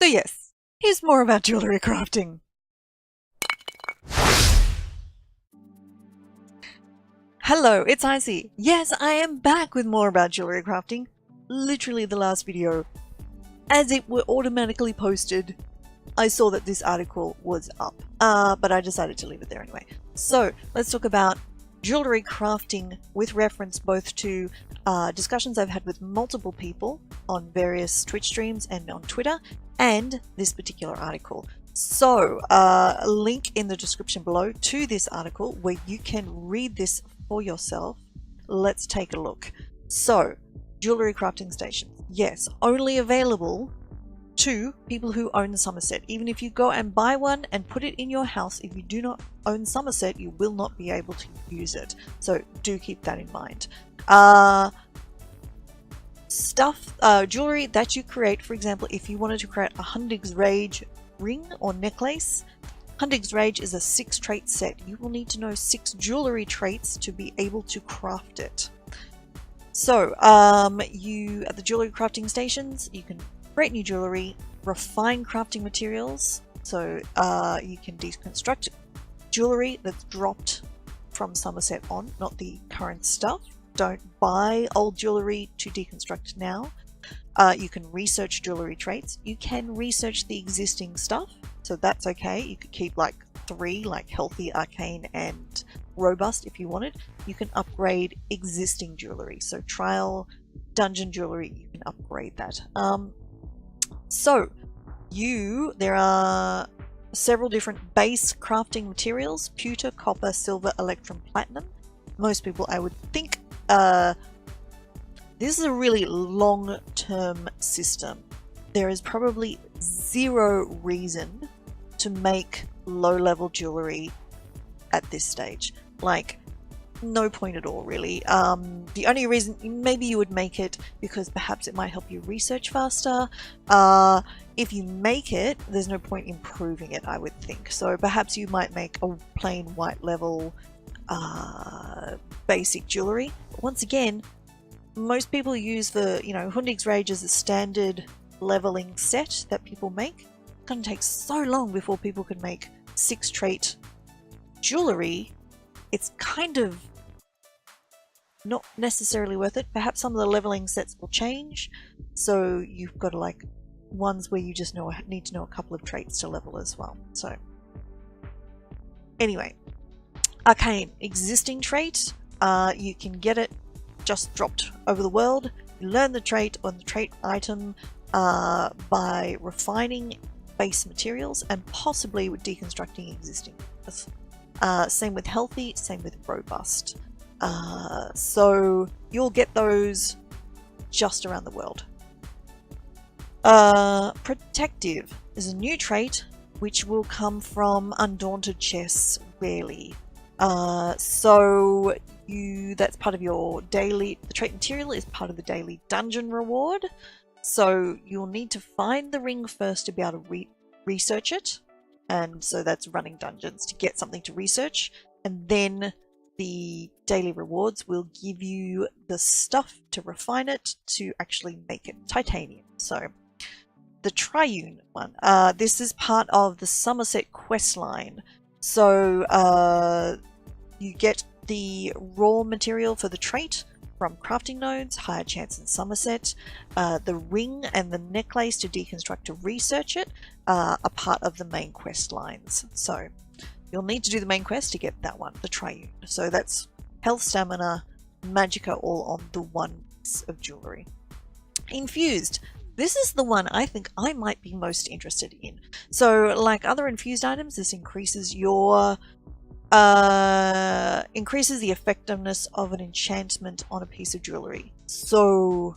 So yes, here's more about jewellery crafting. Hello, it's Icy. Yes, I am back with more about jewellery crafting. Literally the last video, as it were automatically posted, I saw that this article was up, but I decided to leave it there anyway. So let's talk about jewellery crafting with reference both to discussions I've had with multiple people on various Twitch streams and on Twitter, and this particular article. So a link in the description below to this article where you can read this for yourself. Let's take a look. So jewellery crafting stations, yes, only available to people who own Summerset. Even if you go and buy one and put it in your house, if you do not own Summerset, you will not be able to use it. So do keep that in mind. Jewelry that you create, for example, if you wanted to create a Hundig's Rage ring or necklace, Hundig's Rage is a 6-trait set. You will need to know 6 jewellery traits to be able to craft it. So you at the jewellery crafting stations, you can create new jewellery, refine crafting materials, so you can deconstruct jewellery that's dropped from Summerset on, not the current stuff. Don't buy old jewellery to deconstruct now. You can research jewellery traits. You can research the existing stuff, so that's okay. You could keep like 3, like healthy, arcane, and robust if you wanted. You can upgrade existing jewellery, so trial dungeon jewellery, you can upgrade that. There are several different base crafting materials: pewter, copper, silver, electrum, platinum. Most people, I would think, this is a really long-term system. There is probably 0 reason to make low-level jewellery at this stage. Like, no point at all, really. The only reason maybe you would make it because perhaps it might help you research faster. If you make it, there's no point improving it, I would think. So perhaps you might make a plain white level basic jewellery. Once again, most people use the, Hundig's Rage as a standard leveling set that people make. It's going to take so long before people can make 6-trait jewellery. It's kind of not necessarily worth it. Perhaps some of the leveling sets will change, so you've got to like ones where you just need to know a couple of traits to level as well. So anyway, arcane, existing trait, you can get it just dropped over the world. You learn the trait on the trait item by refining base materials and possibly with deconstructing existing. Same with healthy, same with robust. So you'll get those just around the world. Protective is a new trait which will come from undaunted chests rarely. That's part of your daily, the trait material is part of the daily dungeon reward. So you'll need to find the ring first to be able to research it. And so that's running dungeons to get something to research. And then the daily rewards will give you the stuff to refine it to actually make it titanium. So the triune one, this is part of the Summerset quest line. So you get the raw material for the trait from crafting nodes, higher chance in Summerset. The ring and the necklace to deconstruct to research it are part of the main quest lines. So you'll need to do the main quest to get that one, the triune. So that's health, stamina, magicka, all on the one piece of jewellery. Infused. This is the one I think I might be most interested in. So like other infused items, this increases your increases the effectiveness of an enchantment on a piece of jewellery. So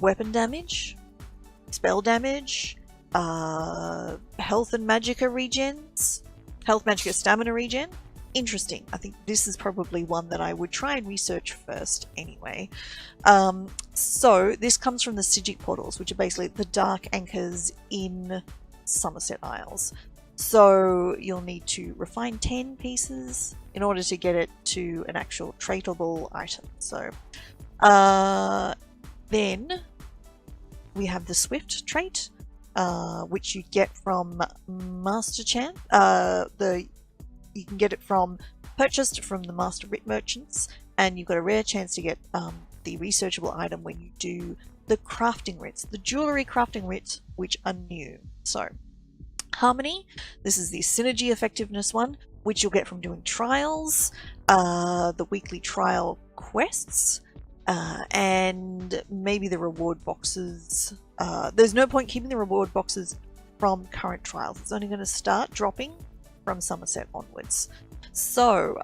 weapon damage, spell damage, health and magicka regens, health, magicka, stamina regen. Interesting. I think this is probably one that I would try and research first anyway. So this comes from the Sigic portals, which are basically the dark anchors in Summerset Isles. So you'll need to refine 10 pieces in order to get it to an actual traitable item. So then we have the Swift trait. which you get from Master Chant. You can get it from purchased from the Master Writ merchants, and you've got a rare chance to get the researchable item when you do the crafting writs, the jewellery crafting writs, which are new. So, Harmony, this is the synergy effectiveness one, which you'll get from doing trials, the weekly trial quests, and maybe the reward boxes. There's no point keeping the reward boxes from current trials. It's only going to start dropping from Summerset onwards. So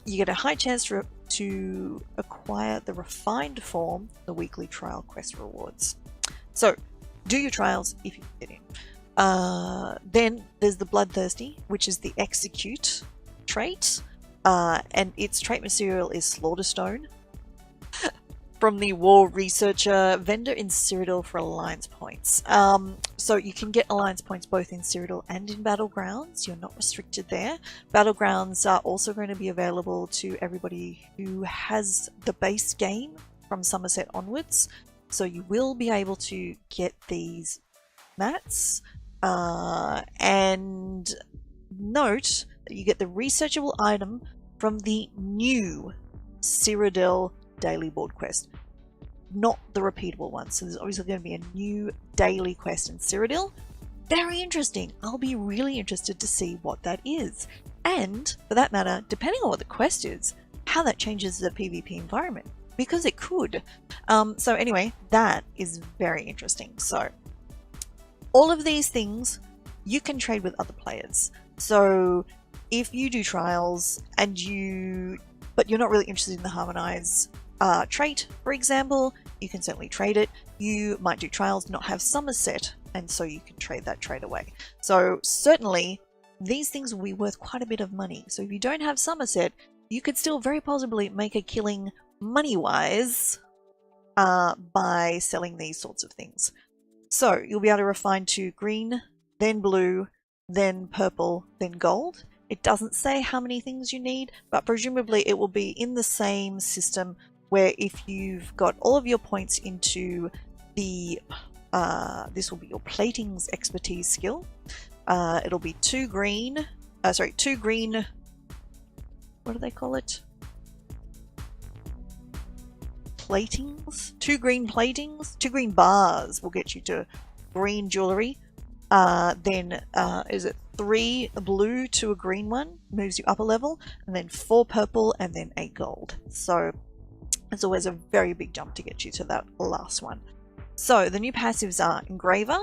you get a high chance to acquire the refined form, the weekly trial quest rewards. So do your trials if you can get in. Then there's the Bloodthirsty, which is the execute trait, and its trait material is Slaughterstone from the War Researcher vendor in Cyrodiil for Alliance points. So you can get Alliance points both in Cyrodiil and in Battlegrounds. You're not restricted there. Battlegrounds are also going to be available to everybody who has the base game from Summerset onwards. So you will be able to get these mats. And note that you get the researchable item from the new Cyrodiil daily board quest, not the repeatable one. So there's obviously going to be a new daily quest in Cyrodiil. Very interesting. I'll be really interested to see what that is. And for that matter, depending on what the quest is, how that changes the PvP environment, because it could. So anyway, that is very interesting. So all of these things you can trade with other players. So if you do trials and but you're not really interested in the Harmonize trait, for example, you can certainly trade it. You might do trials, not have Summerset, and so you can trade that trade away. So certainly these things will be worth quite a bit of money. So if you don't have Summerset, you could still very possibly make a killing money-wise by selling these sorts of things. So you'll be able to refine to green, then blue, then purple, then gold. It doesn't say how many things you need, but presumably it will be in the same system where if you've got all of your points into the, this will be your plating's expertise skill. It'll be two green, what do they call it? Platings? Two green platings? Two green bars will get you to green jewellery. Then is it 3 blue to a green one, moves you up a level, and then 4 purple, and then 8 gold. So it's always a very big jump to get you to that last one. So the new passives are Engraver,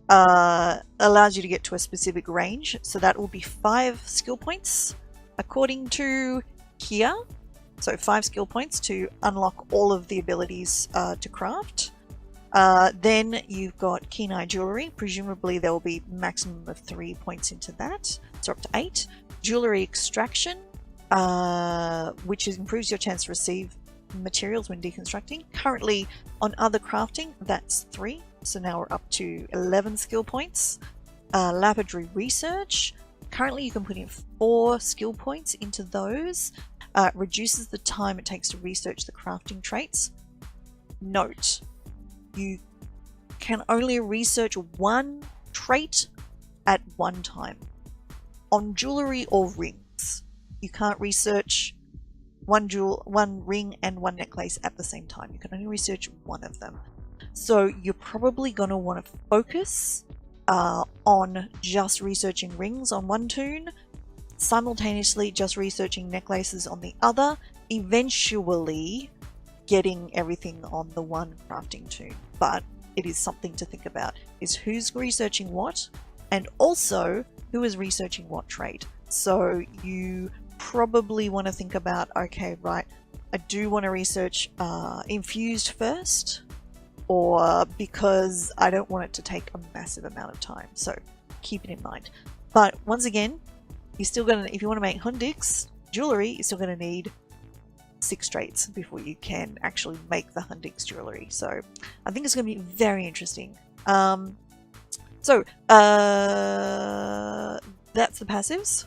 allows you to get to a specific range, so that will be 5 skill points according to here. So 5 skill points to unlock all of the abilities to craft. Then you've got Keen Eye Jewellery. Presumably there will be maximum of 3 points into that, so up to 8. Jewellery Extraction, which improves your chance to receive materials when deconstructing. Currently on other crafting, that's 3, so now we're up to 11 skill points. Lapidary Research, currently you can put in 4 skill points into those. Reduces the time it takes to research the crafting traits. Note, you can only research 1 trait at one time. On jewellery or rings, you can't research one ring and 1 necklace at the same time. You can only research 1 of them. So you're probably going to want to focus on just researching rings on one toon, simultaneously just researching necklaces on the other, eventually getting everything on the one crafting toon. But it is something to think about, is who's researching what, and also who is researching what trait. So you probably want to think about, okay, right, I do want to research infused first, or because I don't want it to take a massive amount of time. So keep it in mind. But once again, you're still going to, if you want to make Hundix jewellery, you're still going to need 6 traits before you can actually make the Hundix jewellery. So I think it's going to be very interesting. That's the passives.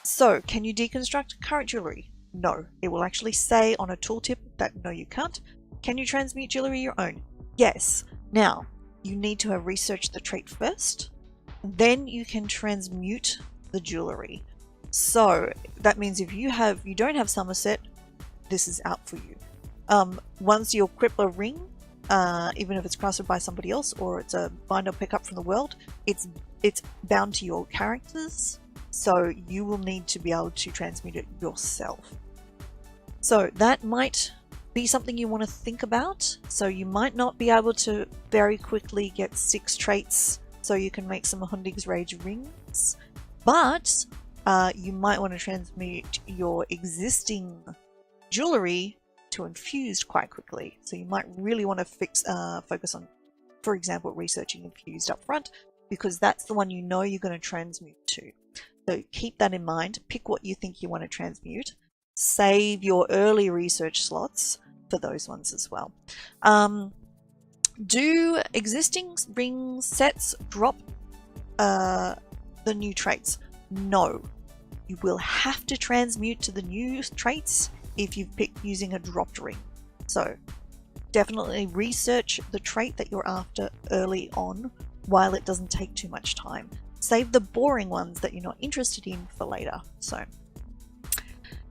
So can you deconstruct current jewellery? No. It will actually say on a tooltip that no, you can't. Can you transmute jewellery your own? Yes. Now, you need to have researched the trait first. Then you can transmute the jewellery. So that means if you don't have Summerset, this is out for you. Once you equip a ring, even if it's crafted by somebody else or it's a bind or pick up from the world, it's bound to your characters, so you will need to be able to transmute it yourself. So that might be something you want to think about. So you might not be able to very quickly get 6 traits so you can make some Hunding's Rage rings, but you might want to transmute your existing jewellery to infused quite quickly. So you might really want to focus on, for example, researching infused up front, because that's the one you know you're going to transmute to. So keep that in mind. Pick what you think you want to transmute. Save your early research slots for those ones as well. Do existing ring sets drop the new traits? No. You will have to transmute to the new traits if you've picked using a dropped ring. So definitely research the trait that you're after early on while it doesn't take too much time. Save the boring ones that you're not interested in for later. So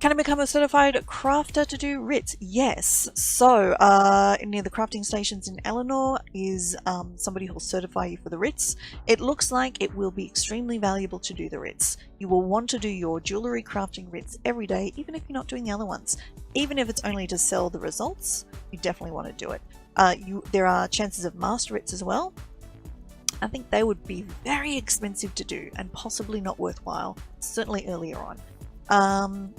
can I become a certified crafter to do RITs? Yes. So near the crafting stations in Eleanor is somebody who will certify you for the RITs. It looks like it will be extremely valuable to do the RITs. You will want to do your jewellery crafting RITs every day, even if you're not doing the other ones. Even if it's only to sell the results, you definitely want to do it. There are chances of master RITs as well. I think they would be very expensive to do and possibly not worthwhile, certainly earlier on.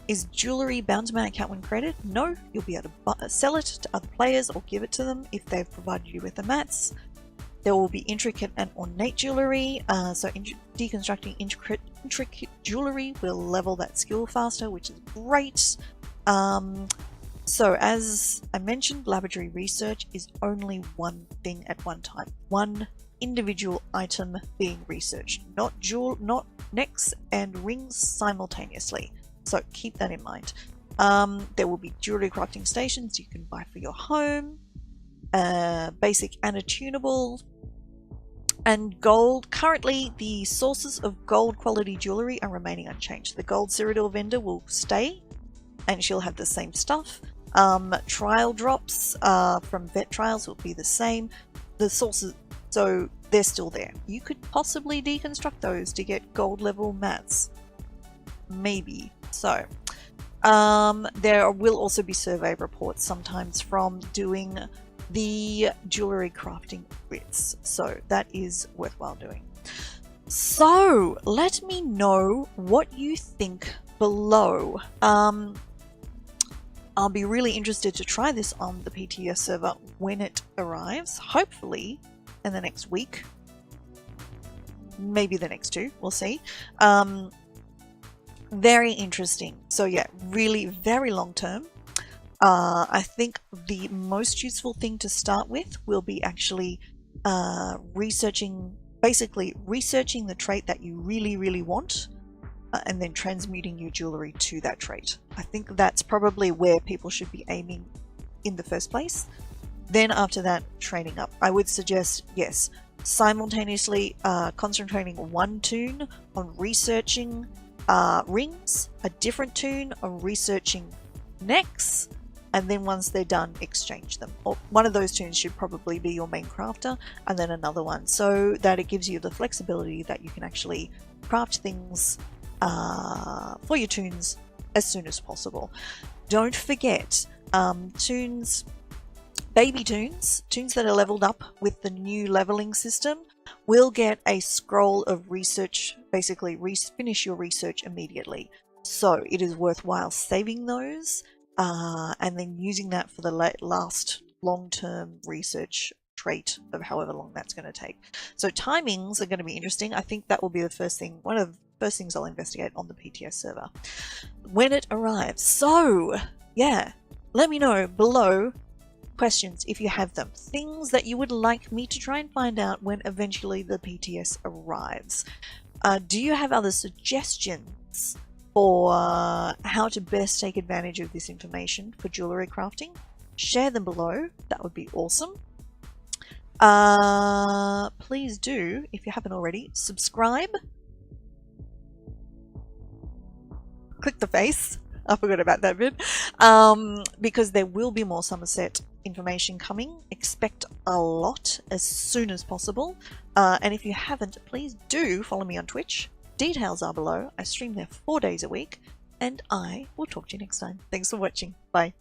Is jewellery bound to my account when created? No, you'll be able to sell it to other players or give it to them if they've provided you with the mats. There will be intricate and ornate jewellery, so deconstructing intricate jewellery will level that skill faster, which is great. So as I mentioned, laboratory research is only one thing at one time, one individual item being researched, not necks and rings simultaneously. So keep that in mind. There will be jewellery crafting stations you can buy for your home, basic and attunable, and gold. Currently, the sources of gold quality jewellery are remaining unchanged. The gold Cyrodiil vendor will stay, and she'll have the same stuff. Trial drops from vet trials will be the same. The sources, so they're still there. You could possibly deconstruct those to get gold level mats. Maybe. So there will also be survey reports sometimes from doing the jewellery crafting RITs, so that is worthwhile doing. So let me know what you think below. I'll be really interested to try this on the PTS server when it arrives, hopefully in the next week, maybe the next 2, we'll see. Very interesting. So yeah, really very long term. I think the most useful thing to start with will be actually researching the trait that you really want, and then transmuting your jewellery to that trait. I think that's probably where people should be aiming in the first place. Then after that, training up. I would suggest, yes, simultaneously concentrating one toon on researching rings, a different toon on researching necks, and then once they're done, exchange them. Or one of those toons should probably be your main crafter, and then another one, so that it gives you the flexibility that you can actually craft things for your toons as soon as possible. Don't forget, toons, baby toons that are leveled up with the new leveling system will get a scroll of research, basically finish your research immediately. So it is worthwhile saving those and then using that for the last long-term research trait of however long that's going to take. So timings are going to be interesting. I think that will be the first thing, one of the first things I'll investigate on the PTS server when it arrives. So yeah, let me know below questions if you have them, things that you would like me to try and find out when eventually the PTS arrives. Do you have other suggestions for how to best take advantage of this information for jewellery crafting? Share them below, that would be awesome. Please do, if you haven't already, subscribe. Click the face. I forgot about that bit. Because there will be more Summerset information coming. Expect a lot as soon as possible. And if you haven't, please do follow me on Twitch. Details are below. I stream there 4 days a week. And I will talk to you next time. Thanks for watching. Bye.